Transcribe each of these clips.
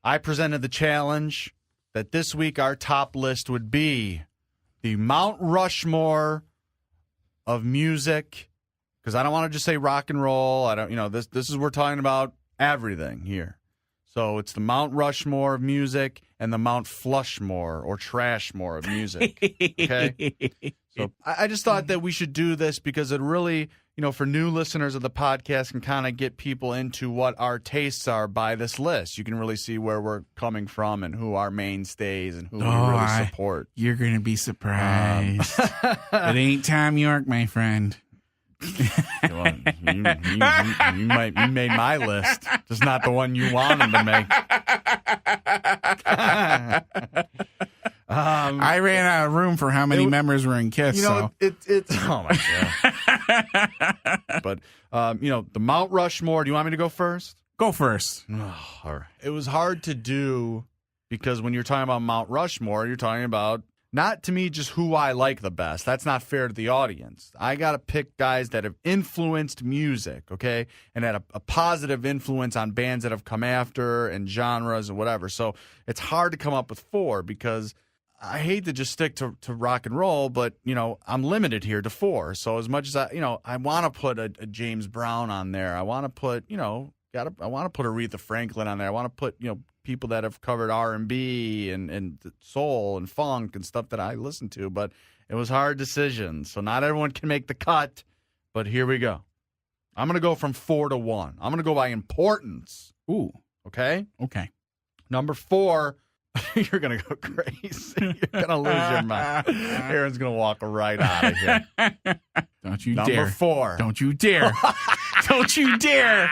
I presented the challenge that this week our top list would be the Mount Rushmore of music, because I don't want to just say rock and roll. I don't, this is, we're talking about everything here. So it's the Mt. Rushmore of music and the Mt. Flushmore or Trashmore of music. Okay? So I just thought that we should do this because it really, for new listeners of the podcast can kind of get people into what our tastes are by this list. You can really see where we're coming from and who our mainstays and who we really support. You're going to be surprised. It ain't Tom York, my friend. You made my list, just not the one you wanted to make. I ran out of room for how many members were in KISS. It's oh my god! But the Mount Rushmore. Do you want me to go first? Go first. Oh, all right. It was hard to do because when you're talking about Mount Rushmore, you're talking about. Not to me just who I like the best. That's not fair to the audience. I got to pick guys that have influenced music, okay, and had a positive influence on bands that have come after and genres and whatever. So it's hard to come up with 4 because I hate to just stick to rock and roll, but, I'm limited here to 4. So as much as I want to put a James Brown on there. I want to put, I want to put Aretha Franklin on there. I want to put, people that have covered R&B and soul and funk and stuff that I listen to, but it was a hard decision. So not everyone can make the cut, but here we go. I'm going to go from 4 to 1. I'm going to go by importance. Ooh. Okay? Okay. Number 4, you're going to go crazy. You're going to lose your mind. Aaron's going to walk right out of here. Don't you dare. Number 4. Don't you dare. Don't you dare.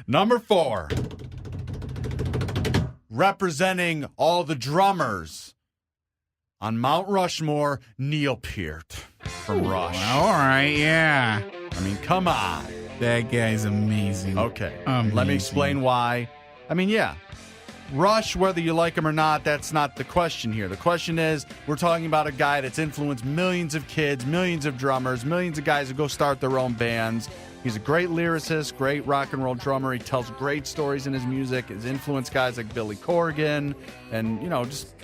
Number 4. Representing all the drummers on Mount Rushmore, Neil Peart from Rush. All right, yeah. I mean, come on. That guy's amazing. Okay. Amazing. Let me explain why. I mean, yeah. Rush, whether you like him or not, that's not the question here. The question is, we're talking about a guy that's influenced millions of kids, millions of drummers, millions of guys who go start their own bands. He's a great lyricist, great rock and roll drummer. He tells great stories in his music. He's influenced guys like Billy Corgan and, just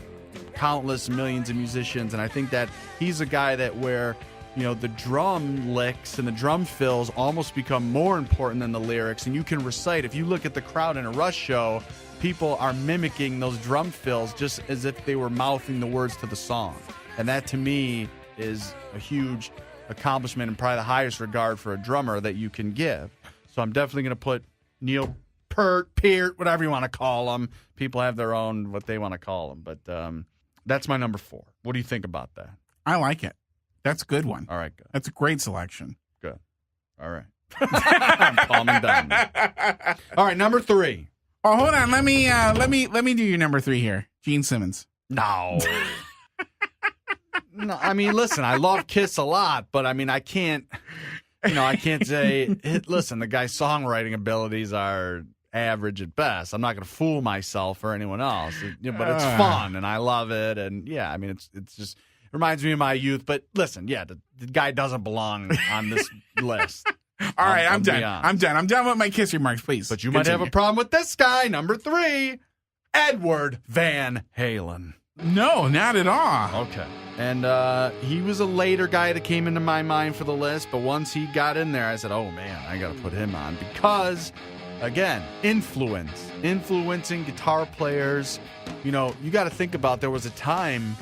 countless millions of musicians. And I think that he's a guy that where, the drum licks and the drum fills almost become more important than the lyrics. And you can recite, if you look at the crowd in a Rush show, people are mimicking those drum fills just as if they were mouthing the words to the song. And that to me is a huge accomplishment and probably the highest regard for a drummer that you can give. So I'm definitely going to put Neil Peart, whatever you want to call him. People have their own, what they want to call him. But that's my number 4. What do you think about that? I like it. That's a good one. All right, good. That's a great selection. Good. All right. I'm calming down. All right, number 3. Oh, hold on. Let me do your number 3 here. Gene Simmons. No. No, I mean, listen, I love Kiss a lot, but I mean, I can't say, listen, the guy's songwriting abilities are average at best. I'm not going to fool myself or anyone else, but it's fun and I love it. And yeah, I mean, it's just reminds me of my youth. But listen, yeah, the guy doesn't belong on this list. All right, I'm done. I'm done with my Kiss remarks, please. But you might have a problem with this guy, number 3, Edward Van Halen. No, not at all. Okay. And he was a later guy that came into my mind for the list, but once he got in there, I said, oh, man, I got to put him on because, again, influencing guitar players. You got to think about there was a time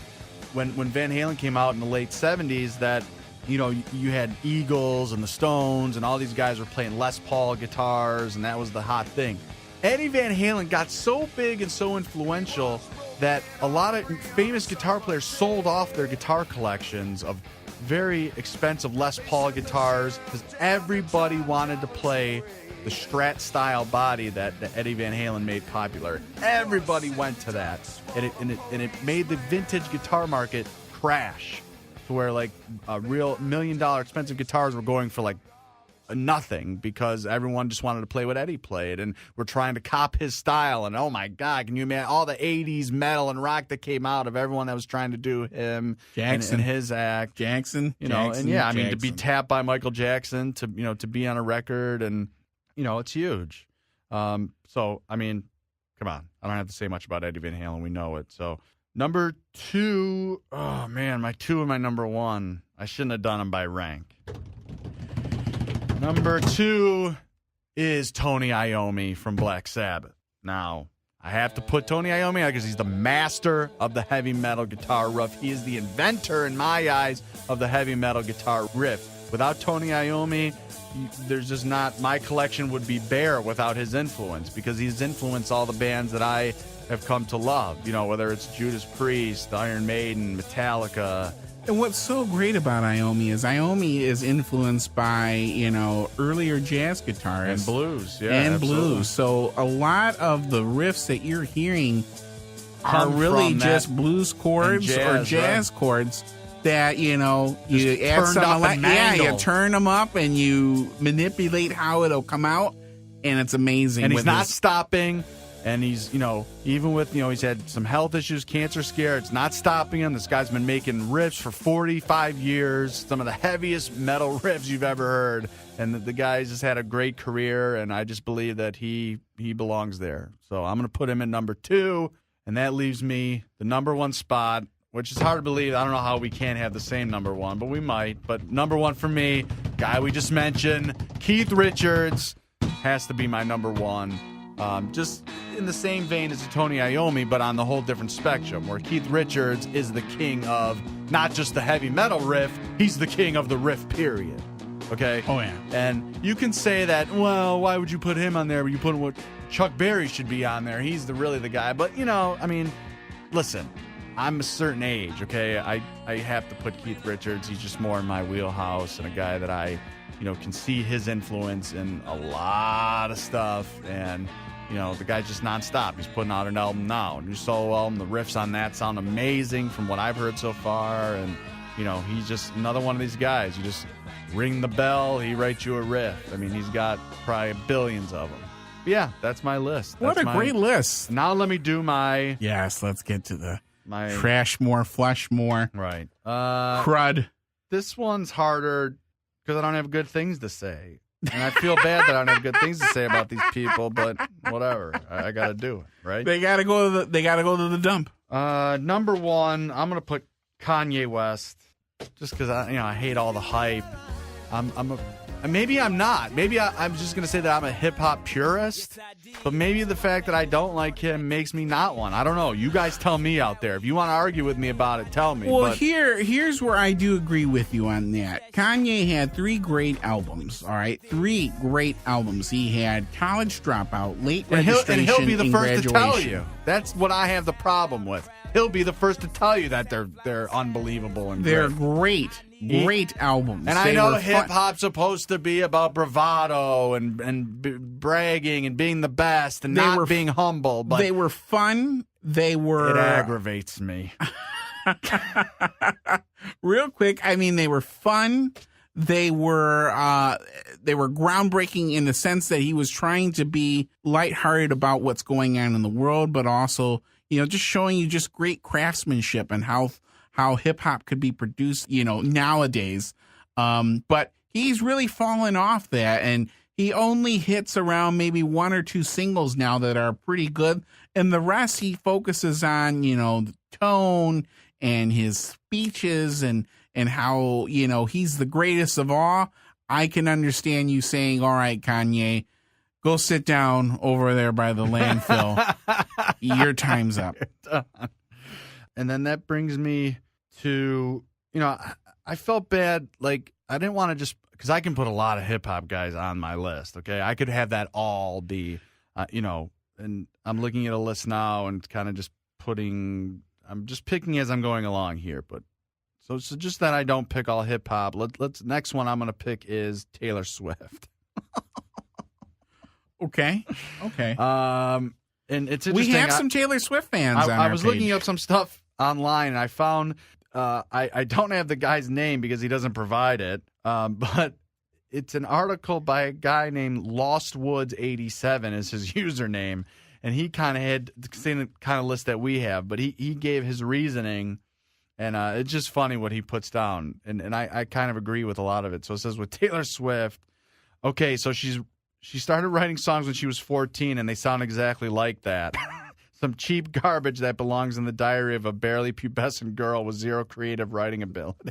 when Van Halen came out in the late 70s that, you had Eagles and the Stones and all these guys were playing Les Paul guitars, and that was the hot thing. Eddie Van Halen got so big and so influential that a lot of famous guitar players sold off their guitar collections of very expensive Les Paul guitars because everybody wanted to play the Strat-style body that Eddie Van Halen made popular. Everybody went to that, and it made the vintage guitar market crash to where like a real $1 million expensive guitars were going for like nothing because everyone just wanted to play what Eddie played, and we're trying to cop his style. And oh my God, can you imagine all the 80s metal and rock that came out of everyone that was trying to do him Jackson and his act, Jackson, and yeah, I mean to be tapped by Michael Jackson to be on a record, and it's huge. So I mean, Come on. I don't have to say much about Eddie Van Halen. We know it. So, number 2. Oh, man. My 2 and my number 1. I shouldn't have done them by rank. Number 2 is Tony Iommi from Black Sabbath. Now, I have to put Tony Iommi out because he's the master of the heavy metal guitar riff. He is the inventor, in my eyes, of the heavy metal guitar riff. Without Tony Iommi, there's just not, my collection would be bare without his influence, because he's influenced all the bands that I have come to love, whether it's Judas Priest, Iron Maiden, Metallica. And what's so great about Iommi is influenced by, earlier jazz guitarists. And blues, yeah. And absolutely. blues. So a lot of the riffs that you're hearing are really just blues chords or jazz chords that, you add some, you turn them up and you manipulate how it'll come out, and it's amazing. And he's not stopping. And he's, even with, he's had some health issues, cancer scare. It's not stopping him. This guy's been making riffs for 45 years, some of the heaviest metal riffs you've ever heard. And the guy's just had a great career, and I just believe that he belongs there. So I'm going to put him in number 2, and that leaves me the number 1 spot, which is hard to believe. I don't know how we can't have the same number 1, but we might. But number 1 for me, guy we just mentioned, Keith Richards, has to be my number 1. Just in the same vein as Tony Iommi, but on the whole different spectrum, where Keith Richards is the king of not just the heavy metal riff, he's the king of the riff, period. Okay? Oh, yeah. And you can say that, well, why would you put him on there? You put what Chuck Berry should be on there. He's really the guy. But, listen, I'm a certain age, okay? I have to put Keith Richards. He's just more in my wheelhouse, and a guy that I, can see his influence in a lot of stuff. And the guy's just nonstop. He's putting out an album now, a new solo album. The riffs on that sound amazing from what I've heard so far. And, he's just another one of these guys. You just ring the bell, he writes you a riff. He's got probably billions of them. But yeah, that's my list. What a great list. Now let me do my... Yes, let's get to the Trashmore, Flushmore. Right. Crud. This one's harder because I don't have good things to say. And I feel bad that I don't have good things to say about these people, but whatever. I got to do it, right? They got to go to the dump. Number 1, I'm going to put Kanye West, just because I hate all the hype. Maybe I'm not. Maybe I'm just going to say that I'm a hip-hop purist, but maybe the fact that I don't like him makes me not one. I don't know. You guys tell me out there. If you want to argue with me about it, tell me. Well, here's where I do agree with you on that. Kanye had 3 great albums, all right? 3 great albums. He had College Dropout, Late Registration, and he'll be the first Graduation. to tell you. That's what I have the problem with. He'll be the first to tell you that they're unbelievable and they're great albums. And I know hip hop's supposed to be about bravado and bragging and being the best and not being humble, but they were fun. It aggravates me. Real quick, they were fun. They were groundbreaking in the sense that he was trying to be lighthearted about what's going on in the world, but also, just showing you just great craftsmanship and how hip hop could be produced, nowadays. But he's really fallen off that, and he only hits around maybe 1 or 2 singles now that are pretty good. And the rest he focuses on, the tone and his speeches and how, he's the greatest of all. I can understand you saying, all right, Kanye, go sit down over there by the landfill. Your time's up. And then that brings me to, I felt bad. Like, I didn't want to just, because I can put a lot of hip hop guys on my list. Okay. I could have that all be, and I'm looking at a list now and kind of just I'm just picking as I'm going along here. But so just that I don't pick all hip hop. Let's next one I'm going to pick is Taylor Swift. Okay. And it's interesting. We have some Taylor Swift fans on our I was page. looking up some stuff online, and I found I don't have the guy's name because he doesn't provide it, but it's an article by a guy named LostWoods87 is his username, and he kind of had the same kind of list that we have, but he gave his reasoning, and it's just funny what he puts down, and I kind of agree with a lot of it. So it says with Taylor Swift, okay, so she's she started writing songs when she was 14, and they sound exactly like that. Some cheap garbage that belongs in the diary of a barely pubescent girl with zero creative writing ability.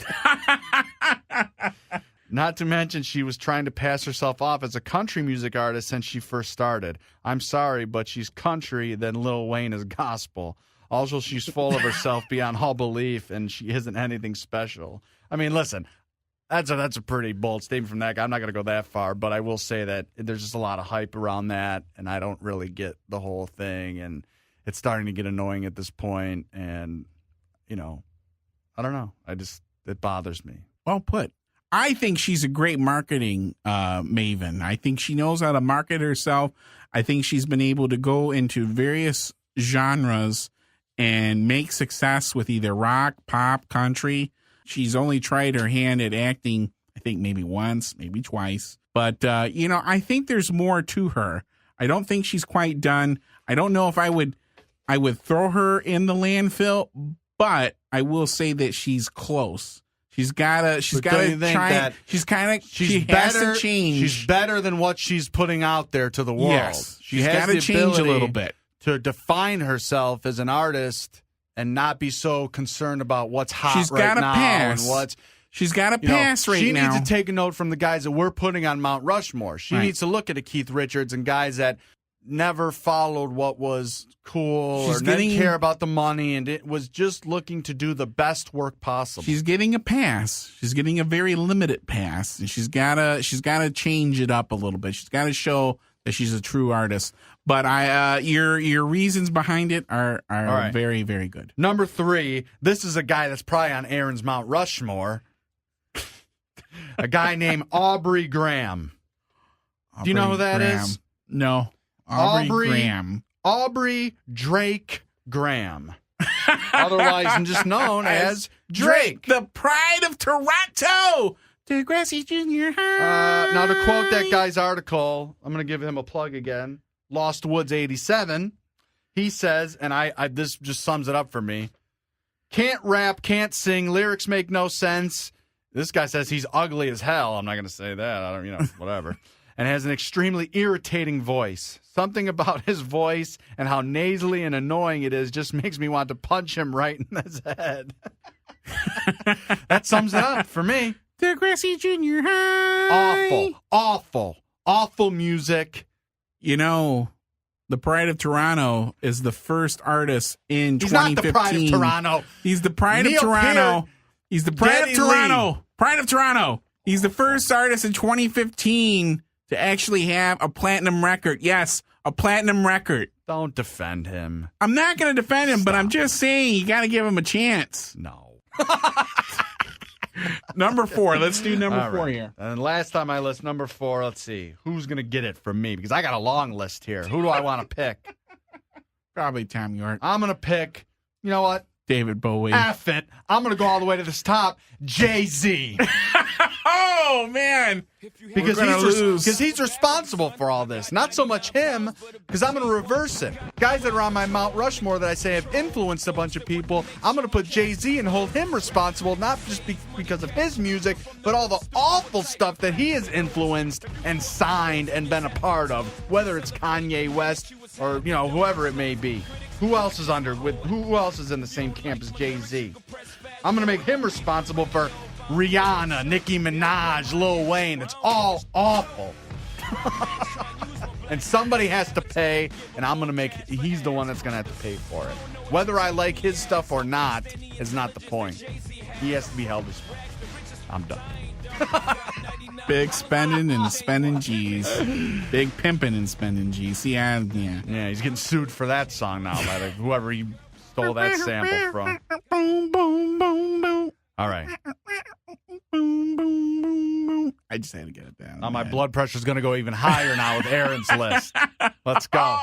Not to mention, she was trying to pass herself off as a country music artist since she first started. I'm sorry, but she's country, then Lil Wayne is gospel. Also, she's full of herself beyond all belief, and she isn't anything special. I mean, listen, that's a pretty bold statement from that guy. I'm not going to go that far, but I will say that there's just a lot of hype around that, and I don't really get the whole thing, and it's starting to get annoying at this point, and, you know, I don't know. It bothers me. Well put. I think she's a great marketing maven. I think she knows how to market herself. I think she's been able to go into various genres and make success with either rock, pop, country. She's only tried her hand at acting, I think maybe once, maybe twice. But, I think there's more to her. I don't think she's quite done. I don't know if I would throw her in the landfill, but I will say that she's close. She has to change. She's better than what she's putting out there to the world. Yes, she's got to change a little bit to define herself as an artist and not be so concerned about what's hot she's right gotta now pass. and what's. She's got to pass right now. She needs to take a note from the guys that we're putting on Mount Rushmore. She needs to look at a Keith Richards and guys that never followed what was cool or didn't care about the money, and it was just looking to do the best work possible. She's getting a pass. She's getting a very limited pass, and she's gotta change it up a little bit. She's got to show that she's a true artist. But your reasons behind it are right. Very, very good. Number 3, this is a guy that's probably on Aaron's Mount Rushmore. A guy named Aubrey Graham. Do you know who that is? No. Aubrey Graham. Aubrey Drake Graham. Otherwise just known as Drake. The pride of Toronto. Degrassi Junior High. Now, to quote that guy's article, I'm going to give him a plug again. Lost Woods 87. He says, and I this just sums it up for me. Can't rap, can't sing, lyrics make no sense. This guy says he's ugly as hell. I'm not going to say that. I don't, whatever. And has an extremely irritating voice. Something about his voice and how nasally and annoying it is just makes me want to punch him right in his head. That sums it up for me. Degrassi Junior High. Awful music. The Pride of Toronto is the first artist in 2015. He's not the Pride of Toronto. He's the Pride of Toronto. He's the Pride of Toronto. Pride of Toronto. He's the first artist in 2015 to actually have a platinum record. Yes, a platinum record. Don't defend him. I'm not going to defend him, but I'm just saying you got to give him a chance. No. Number 4. Let's do number 4 here. And last time I list number 4, let's see. Who's going to get it from me? Because I got a long list here. Who do I want to pick? Probably Tom York. I'm going to pick, you know what? David Bowie. F it. I'm going to go all the way to this top. Jay-Z. Oh, man. Because he's responsible for all this. Not so much him, because I'm going to reverse it. Guys that are on my Mount Rushmore that I say have influenced a bunch of people, I'm going to put Jay-Z and hold him responsible, not just because of his music, but all the awful stuff that he has influenced and signed and been a part of, whether it's Kanye West or, whoever it may be. Who else is who else is in the same camp as Jay-Z? I'm going to make him responsible for Rihanna, Nicki Minaj, Lil Wayne. It's all awful. And somebody has to pay, and he's the one that's going to have to pay for it. Whether I like his stuff or not is not the point. He has to be held responsible. I'm done. Big spending and spending G's. Big pimping and spending G's. Yeah, he's getting sued for that song now by whoever he stole that sample from. Boom, boom, boom, boom. All right. Boom, boom, boom, boom. I just had to get it down. My blood pressure's going to go even higher now with Aaron's list. Let's go.